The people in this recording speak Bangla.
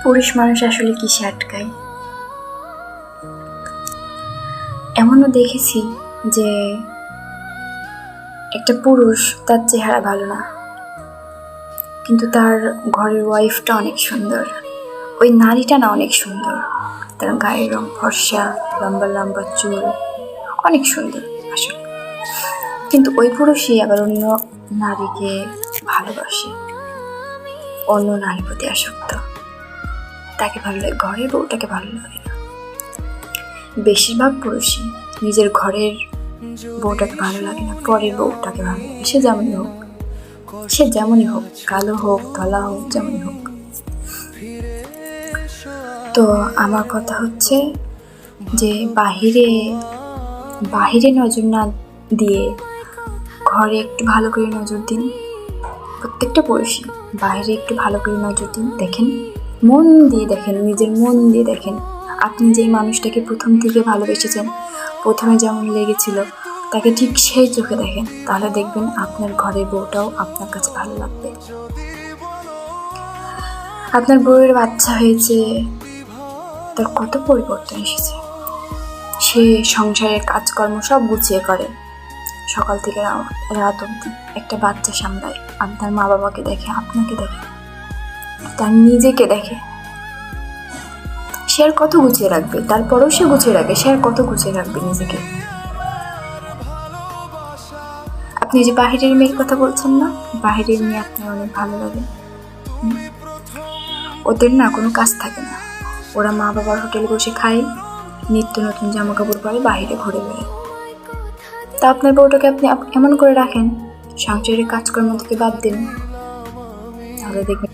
পুরুষ মানুষ আসলে কিসে আটকায়। এমনও দেখেছি যে একটা পুরুষ তার চেহারা ভালো না, কিন্তু তার ঘরের ওয়াইফটা অনেক সুন্দর, ওই নারীটা না অনেক সুন্দর, তার গায়ের রং ফর্সা, লম্বা লম্বা চুল, অনেক সুন্দর আসলে। কিন্তু ওই পুরুষই আবার অন্য নারীকে ভালোবাসে, অন্য নারীর প্রতি আসক্ত, তাকে ভালো লাগে, ঘরের বউটাকে ভালো লাগে না। বেশিরভাগ পুরুষই নিজের ঘরের বউটাকে ভালো লাগে না, পরের বউটাকে ভালো লাগে, সে যেমনই হোক, কালো হোক, ধলা হোক, যেমনই হোক। তো আমার কথা হচ্ছে যে বাহিরে নজর না দিয়ে ঘরে একটু ভালো করে নজর দিন। প্রত্যেকটা পুরুষই বাইরে একটু ভালো করে নজর দিন, দেখেন, মন দিয়ে দেখেন, নিজের মন দিয়ে দেখেন। আপনি যেই মানুষটাকে প্রথম থেকে ভালোবেসেছেন, প্রথমে যেমন লেগেছিল, তাকে ঠিক সেই চোখে দেখেন, তাহলে দেখবেন আপনার ঘরের বউটাও আপনার কাছে ভালো লাগবে। আপনার বউয়ের বাচ্চা হয়েছে, তার কত পরিবর্তন এসেছে, সে সংসারের কাজকর্ম সব গুছিয়ে করে, সকাল থেকে রাত অবধি একটা বাচ্চা সামলায়, আপনার মা বাবাকে দেখে, আপনাকে দেখে, তার নিজেকে দেখে। সে আর কত গুছিয়ে রাখবে, তারপরেও সে গুছিয়ে রাখে, সে আর কত গুছিয়ে রাখবে নিজেকে। আপনি যে বাহিরের মেয়ের কথা বলছেন না, বাহিরের মেয়ে আপনার অনেক ভালো লাগে। ওদের না কোনো কাজ থাকে না, ওরা মা বাবার হোটেলে বসে খায়, নিত্য নতুন জামা কাপড় পরে বাইরে ঘুরে বেড়ায়। তা আপনার বউটাকে আপনি এমন করে রাখেন, সংসারের কাজকর্ম থেকে বাদ দিন, তাহলে দেখবেন